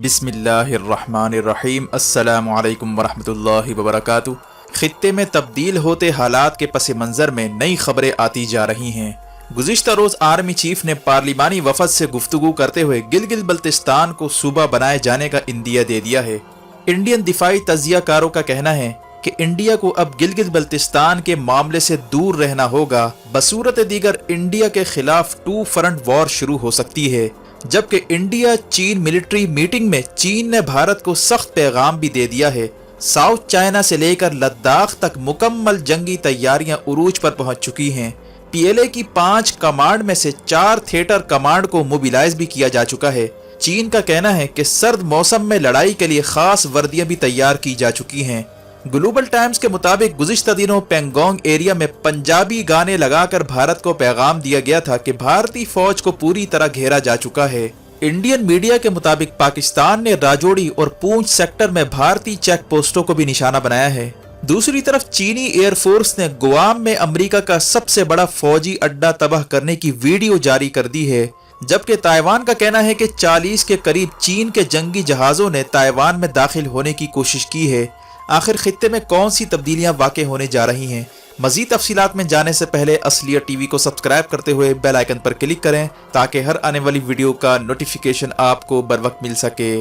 बिस्मिल्लाहिर्रहमानिर्रहीम। अस्सलामु अलैकुम वरहमतुल्लाहि वबरकातुहू। खित्ते में तब्दील होते हालात के पस मंज़र में नई खबरें आती जा रही हैं। गुज़िश्ता रोज़ आर्मी चीफ ने पार्लिमानी वफ़द से गुफ्तगू करते हुए गिलगित बल्तिस्तान को सूबा बनाए जाने का इंदिया दे दिया है। इंडियन दिफाई तज्ज़ियाकारों का कहना है कि इंडिया को अब गिलगित बल्तिस्तान के मामले से दूर रहना होगा, बसूरत दीगर इंडिया के खिलाफ टू फ्रंट वॉर शुरू हो सकती है। जबकि इंडिया चीन मिलिट्री मीटिंग में चीन ने भारत को सख्त पैगाम भी दे दिया है। साउथ चाइना से लेकर लद्दाख तक मुकम्मल जंगी तैयारियां उरूज पर पहुंच चुकी हैं। पीएलए की 5 कमांड में से 4 थिएटर कमांड को मोबिलाइज भी किया जा चुका है। चीन का कहना है कि सर्द मौसम में लड़ाई के लिए खास वर्दियां भी तैयार की जा चुकी हैं। ग्लोबल टाइम्स के मुताबिक गुज़िश्ता दिनों पेंगोंग एरिया में पंजाबी गाने लगाकर भारत को पैगाम दिया गया था कि भारतीय फौज को पूरी तरह घेरा जा चुका है। इंडियन मीडिया के मुताबिक पाकिस्तान ने राजौरी और पूंछ सेक्टर में भारतीय चेक पोस्टों को भी निशाना बनाया है। दूसरी तरफ चीनी एयरफोर्स ने गुआम में अमेरिका का सबसे बड़ा फौजी अड्डा तबाह करने की वीडियो जारी कर दी है। जबकि ताइवान का कहना है कि 40 के करीब चीन के जंगी जहाजों ने ताइवान में दाखिल होने की कोशिश की है। आखिर खित्ते में कौन सी तब्दीलियां वाक़ई होने जा रही हैं? मज़ीद तफसीलात में जाने से पहले असलियत टीवी को सब्सक्राइब करते हुए बेल आइकन पर क्लिक करें ताकि हर आने वाली वीडियो का नोटिफिकेशन आपको बर वक्त मिल सके।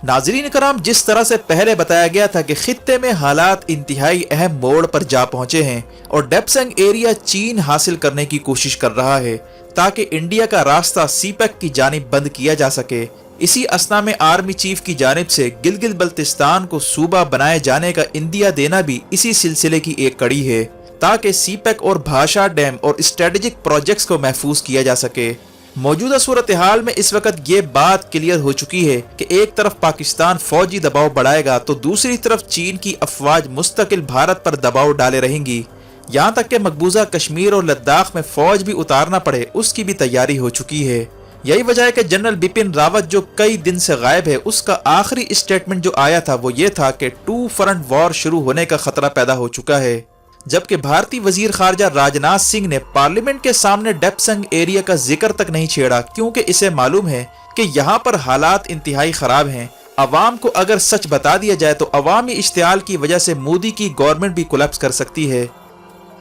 नाज़रीन कराम, जिस तरह से पहले बताया गया था कि खित्ते में हालात इंतहाई अहम मोड़ पर जा पहुंचे हैं और डेप्सेंग एरिया चीन हासिल करने की कोशिश कर रहा है ताकि इंडिया का रास्ता सीपेक की जानिब बंद किया जा सके। इसी असना में आर्मी चीफ की जानिब से गिलगित बल्तिस्तान को सूबा बनाए जाने का इंदिया देना भी इसी सिलसिले की एक कड़ी है ताकि सीपेक और भाषा डैम और स्ट्रेटेजिक प्रोजेक्ट्स को महफूज किया जा सके। मौजूदा सूरत हाल में इस वक्त ये बात क्लियर हो चुकी है कि एक तरफ पाकिस्तान फौजी दबाव बढ़ाएगा तो दूसरी तरफ चीन की अफवाज मुस्तकिल भारत पर दबाव डाले रहेंगी। यहाँ तक कि मकबूजा कश्मीर और लद्दाख में फौज भी उतारना पड़े उसकी भी तैयारी हो चुकी है। यही वजह है कि जनरल बिपिन रावत जो कई दिन से गायब है, उसका आखिरी स्टेटमेंट जो आया था वो ये था कि टू फ्रंट वॉर शुरू होने का खतरा पैदा हो चुका है। जबकि भारतीय वजीर खारजा राजनाथ सिंह ने पार्लियामेंट के सामने डेप्सेंग एरिया का जिक्र तक नहीं छेड़ा क्योंकि इसे मालूम है कि यहाँ पर हालात इंतहाई खराब हैं। अवाम को अगर सच बता दिया जाए तो अवामी इश्तियाल की वजह से मोदी की गवर्नमेंट भी कोलैप्स कर सकती है,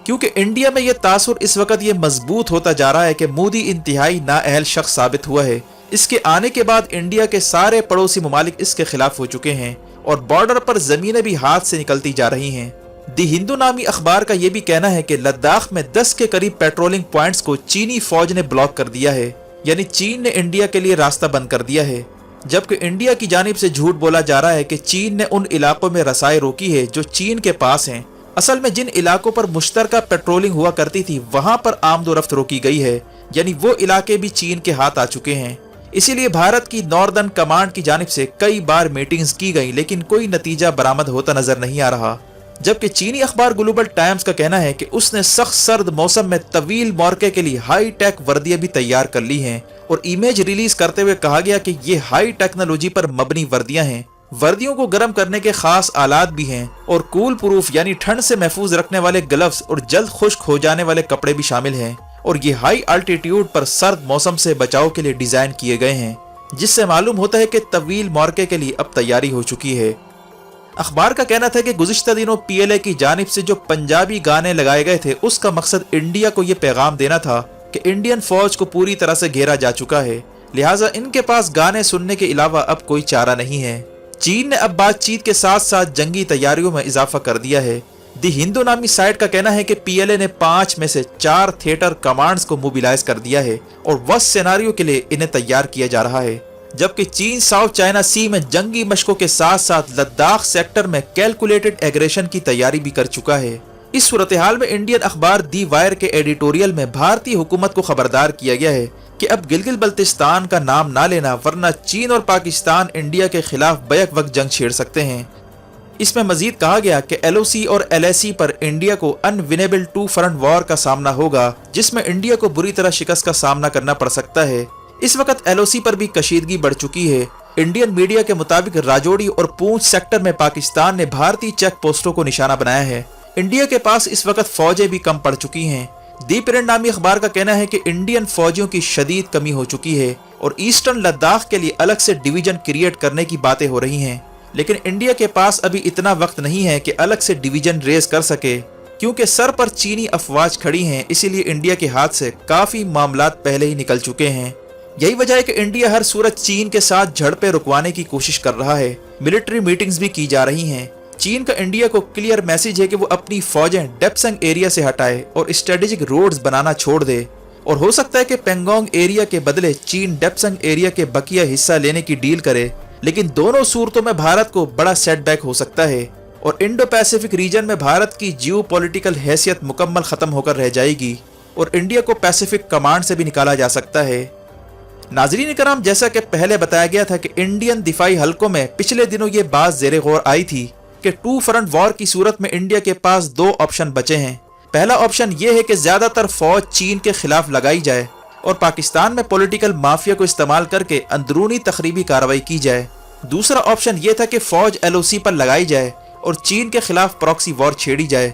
क्योंकि इंडिया में यह तासुर इस वक्त ये मजबूत होता जा रहा है कि मोदी इंतहाई नाअहल शख्स साबित हुआ है। इसके आने के बाद इंडिया के सारे पड़ोसी ममालिक इसके खिलाफ हो चुके हैं और बॉर्डर पर जमीनें भी हाथ से निकलती जा रही हैं। दी हिंदू नामी अखबार का यह भी कहना है कि लद्दाख में 10 के करीब पेट्रोलिंग पॉइंट्स को चीनी फौज ने ब्लॉक कर दिया है, यानी चीन ने इंडिया के लिए रास्ता बंद कर दिया है। जबकि इंडिया की जानिब से झूठ बोला जा रहा है कि चीन ने उन इलाकों में रसाई रोकी है जो चीन के पास हैं। असल में जिन इलाकों पर मुश्तरका पेट्रोलिंग हुआ करती थी वहां पर आमदोरफ्त रोकी गई है, यानी वो इलाके भी चीन के हाथ आ चुके हैं। इसीलिए भारत की नॉर्दर्न कमांड की जानिब से कई बार मीटिंग्स की गई लेकिन कोई नतीजा बरामद होता नजर नहीं आ रहा। जबकि चीनी अखबार ग्लोबल टाइम्स का कहना है कि उसने सख्त सर्द मौसम में तवील मौके के लिए हाई टेक वर्दियां भी तैयार कर ली हैं और इमेज रिलीज करते हुए कहा गया कि ये हाई टेक्नोलॉजी पर मबनी वर्दियां हैं। वर्दियों को गर्म करने के खास आलात भी हैं और कूल प्रूफ यानी ठंड से महफूज रखने वाले ग्लव्स और जल्द खुश्क हो जाने वाले कपड़े भी शामिल हैं और ये हाई अल्टीट्यूड पर सर्द मौसम से बचाव के लिए डिजाइन किए गए हैं, जिससे मालूम होता है कि तवील मौके के लिए अब तैयारी हो चुकी है। अखबार का कहना था कि गुज़िश्ता दिनों पीएलए की जानिब से जो पंजाबी गाने लगाए गए थे उसका मकसद इंडिया को ये पैगाम देना था कि इंडियन फौज को पूरी तरह से घेरा जा चुका है, लिहाजा इनके पास गाने सुनने के अलावा अब कोई चारा नहीं है। चीन ने अब बातचीत के साथ साथ जंगी तैयारियों में इजाफा कर दिया है। दी हिंदू नामी साइट का कहना है कि पीएलए ने 5 में से 4 थिएटर कमांड्स को मोबिलाइज कर दिया है और वर्स्ट सिनेरियो के लिए इन्हें तैयार किया जा रहा है। जबकि चीन साउथ चाइना सी में जंगी मशकों के साथ साथ लद्दाख सेक्टर में कैलकुलेटेड एग्रेशन की तैयारी भी कर चुका है। इस सूरत हाल में इंडियन अखबार दी वायर के एडिटोरियल में भारतीय हुकूमत को खबरदार किया गया है कि अब गिलगित बल्तिस्तान का नाम ना लेना, वरना चीन और पाकिस्तान इंडिया के खिलाफ बैक वक्त जंग छेड़ सकते हैं। इसमें मजीद कहा गया कि एलओसी और एलएसी पर इंडिया को अनविनेबल टू फ्रंट वॉर का सामना होगा, जिसमें इंडिया को बुरी तरह शिकस्त का सामना करना पड़ सकता है। इस वक्त एलओसी पर भी कशीदगी बढ़ चुकी है। इंडियन मीडिया के मुताबिक राजौरी और पूंछ सेक्टर में पाकिस्तान ने भारतीय चेक पोस्टों को निशाना बनाया है। इंडिया के पास इस वक्त फौजें भी कम पड़ चुकी हैं, दी पिरियड नामी अखबार का कहना है कि इंडियन फौजियों की शदीद कमी हो चुकी है और ईस्टर्न लद्दाख के लिए अलग से डिवीजन क्रिएट करने की बातें हो रही हैं, लेकिन इंडिया के पास अभी इतना वक्त नहीं है कि अलग से डिवीजन रेज कर सके, क्योंकि सर पर चीनी अफवाज खड़ी हैं। इसीलिए इंडिया के हाथ से काफी मामलात पहले ही निकल चुके हैं। यही वजह है कि इंडिया हर सूरत चीन के साथ झड़पें रुकवाने की कोशिश कर रहा है। मिलिट्री मीटिंग्स भी की जा रही हैं। चीन का इंडिया को क्लियर मैसेज है कि वो अपनी फौजें डेप्संग एरिया से हटाए और स्ट्रेटेजिक रोड्स बनाना छोड़ दे, और हो सकता है कि पेंगोंग एरिया के बदले चीन डेप्संग एरिया के बकिया हिस्सा लेने की डील करे। लेकिन दोनों सूरतों में भारत को बड़ा सेटबैक हो सकता है और इंडो पैसिफिक रीजन में भारत की जियो पॉलिटिकल हैसियत मुकम्मल खत्म होकर रह जाएगी और इंडिया को पैसिफिक कमांड से भी निकाला जा सकता है। नाजरीन कराम, जैसा कि पहले बताया गया था कि इंडियन दिफाई हलकों में पिछले दिनों ये बात जेरे गौर आई थी कि टू फ्रंट वॉर की सूरत में इंडिया के पास दो ऑप्शन बचे हैं। पहला ऑप्शन ये है कि ज्यादातर फौज चीन के खिलाफ लगाई जाए और पाकिस्तान में पॉलिटिकल माफिया को इस्तेमाल करके अंदरूनी तखरीबी कार्रवाई की जाए। दूसरा ऑप्शन ये था कि फौज LOC पर लगाई जाए और चीन के खिलाफ प्रॉक्सी वॉर छेड़ी जाए,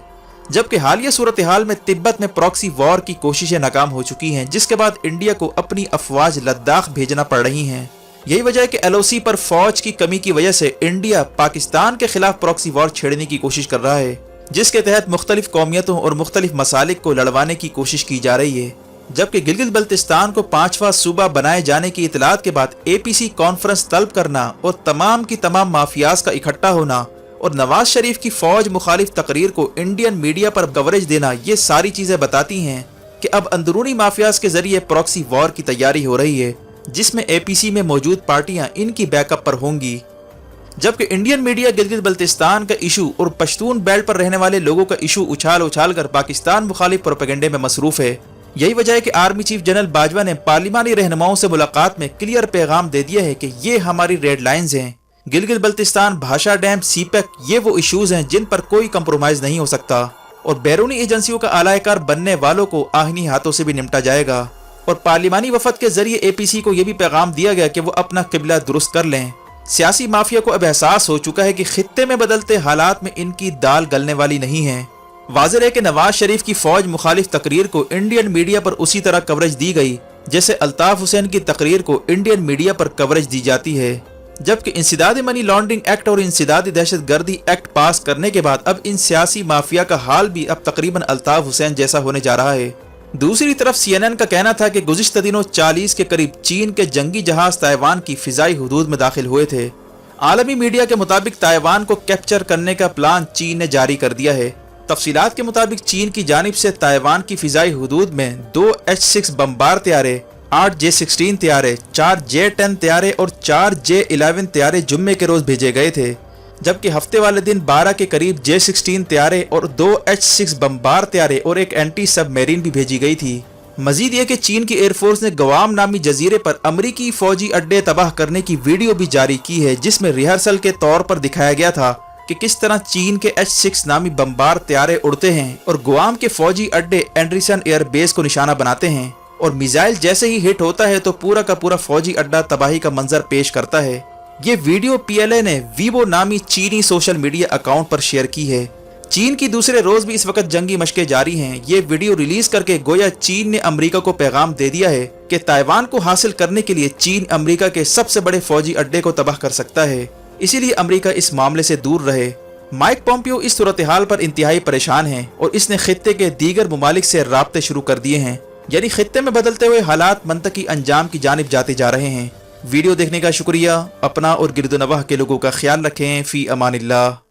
जबकि हालिया सूरत हाल में तिब्बत में प्रॉक्सी वॉर की कोशिशें नाकाम हो चुकी हैं, जिसके बाद इंडिया को अपनी अफवाज लद्दाख भेजना पड़ रही हैं। यही वजह है कि LOC पर फौज की कमी की वजह से इंडिया पाकिस्तान के खिलाफ प्रॉक्सी वॉर छेड़ने की कोशिश कर रहा है, जिसके तहत मुख्तलिफ कौमियतों और मुख्तलिफ मसालिक को लड़वाने की कोशिश की जा रही है। जबकि गिलगित बल्तिस्तान को 5वां सूबा बनाए जाने की इतलात के बाद APC कॉन्फ्रेंस तलब करना और तमाम की तमाम माफियाज का इकट्ठा होना और नवाज शरीफ की फौज मुखालिफ तकरीर को इंडियन मीडिया पर कवरेज देना, ये सारी चीजें बताती हैं कि अब अंदरूनी माफियाज के जरिए प्रॉक्सी वॉर की तैयारी हो रही है, जिसमें APC में मौजूद पार्टियां इनकी बैकअप पर होंगी। जबकि इंडियन मीडिया गिलगित बल्तिस्तान का इशू और पश्तून बेल्ट पर रहने वाले लोगों का इशू उछाल उछाल कर पाकिस्तान मुखालिफ प्रोपेगेंडे में मसरूफ है। यही वजह है कि आर्मी चीफ जनरल बाजवा ने पार्लिमानी रहनुमाओं से मुलाकात में क्लियर पैगाम दे दिया है कि ये हमारी रेड लाइंस हैं। गिलगित बल्तिस्तान, भाषा डैम, सीपेक, ये वो इश्यूज हैं जिन पर कोई कंप्रोमाइज नहीं हो सकता और बैरूनी एजेंसियों का आलाकार बनने वालों को आहनी हाथों से भी निपटा जाएगा। और पार्लिमानी वफद के जरिए APC को यह भी पैगाम दिया गया कि वो अपना किबला दुरुस्त कर लें। सियासी माफिया को अब एहसास हो चुका है कि खित्ते में बदलते हालात में इनकी दाल गलने वाली नहीं है। वाज़ेह है कि नवाज शरीफ की फौज मुखालिफ तकरीर को इंडियन मीडिया पर उसी तरह कवरेज दी गई जैसे अल्ताफ हुसैन की तकरीर को इंडियन मीडिया पर कवरेज दी जाती है। जबकि इंसिदादी मनी लॉन्ड्रिंग एक्ट और इंसिदादी दहशतगर्दी एक्ट पास करने के बाद अब इन सियासी माफिया का हाल भी अब तकरीबन अल्ताफ हुसैन जैसा होने जा रहा है। दूसरी तरफ CNN का कहना था कि गुज़िश्ता दिनों 40 के करीब चीन के जंगी जहाज ताइवान की फिजाई हुदूद में दाखिल हुए थे। आलमी मीडिया के मुताबिक ताइवान को कैप्चर करने का प्लान चीन ने जारी कर दिया है। तफसीलात के मुताबिक चीन की जानिब से ताइवान की फिजाई हुदूद में 2 H-6 बमबार तैयारे, 8 J-16 तैयारे, 4 J-10 तैयारे और 4 J-11 तैयारे जुम्मे के रोज भेजे गए थे, जबकि हफ्ते वाले दिन 12 के करीब J-16 तैयारे और 2 H-6 बमबार तैयारे और एक एंटी सबमरीन भी भेजी गई थी। मजीद ये कि चीन की एयरफोर्स ने गवाम नामी जजीरे पर अमरीकी फौजी अड्डे तबाह करने की वीडियो भी जारी की है, जिसमें रिहर्सल के तौर पर दिखाया गया था कि किस तरह चीन के H-6 नामी बमबार तैयारे उड़ते हैं और गुआम के फौजी अड्डे एंडरसन एयर बेस को निशाना बनाते हैं और मिसाइल जैसे ही हिट होता है तो पूरा का पूरा फौजी अड्डा तबाही का मंजर पेश करता है। ये वीडियो PLA ने वीवो नामी चीनी सोशल मीडिया अकाउंट पर शेयर की है। चीन की दूसरे रोज भी इस वक्त जंगी मशकें जारी हैं। ये वीडियो रिलीज करके गोया चीन ने अमेरिका को पैगाम दे दिया है कि ताइवान को हासिल करने के लिए चीन अमेरिका के सबसे बड़े फौजी अड्डे को तबाह कर सकता है, इसीलिए अमेरिका इस मामले से दूर रहे। माइक पोम्पियो इस सूरत हाल पर इंतहाई परेशान है और इसने खित्ते के दीगर ममालिक से राब्ते शुरू कर दिए हैं, यानी खित्ते में बदलते हुए हालात मंतकी अंजाम की जानिब जाते जा रहे हैं। वीडियो देखने का शुक्रिया। अपना और गिरदोनवाह के लोगों का ख्याल रखें। फी अमानिल्लाह।